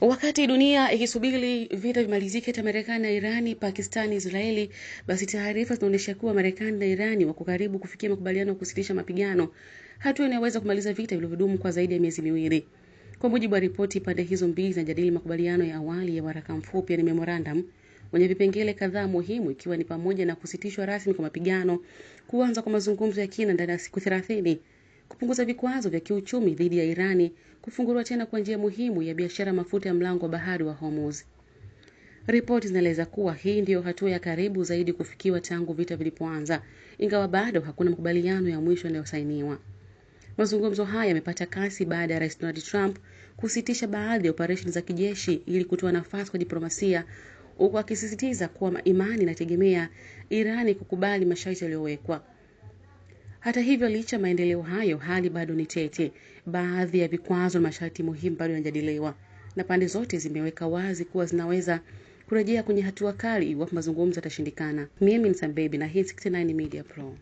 Wakati dunia ikisubiri vita vimalizike kati ya Marekani na Irani, Pakistani, Israeli, basi taarifa zinaonyesha kuwa Marekani na Irani wako karibu kufikia makubaliano ya kusitisha mapigano, hatua inayoweza kumaliza vita vilivyodumu kwa zaidi ya miezi miwili. Kwa mujibu wa ripoti, pande hizo mbili zinajadili makubaliano ya awali ya waraka mfupi ya memorandum wenye vipengele kadhaa muhimu, ikiwa ni pamoja na kusitishwa rasmi kwa mapigano, kuanza kwa mazungumzo ya kina ndani ya siku 30, kupunguza vikwazo vya kiuchumi dhidi ya Irani, kufunguliwa tena kwa njia muhimu ya biashara mafuta ya mlango wa bahari wa Hormuz. Ripoti zinaeleza kuwa hii ndio hatua ya karibu zaidi kufikiwa tangu vita vilipoanza, ingawa bado hakuna makubaliano ya mwisho yanayosainiwa. Mazungumzo haya yamepata kasi baada ya Rais Donald Trump kusitisha baadhi ya operesheni za kijeshi ili kutoa nafasi kwa diplomasia, huku akisisitiza kuwa imani inategemea Irani kukubali masharti yaliyowekwa. Hata hivyo, licha maendeleo hayo, hali bado ni tete. Baadhi ya vikwazo na masharti muhimu bado yanajadiliwa, na pande zote zimeweka wazi kuwa zinaweza kurejea kwenye hatua kali iwapo mazungumzo yatashindikana. Mimi ni Sambaby na hii 69 Media Pro.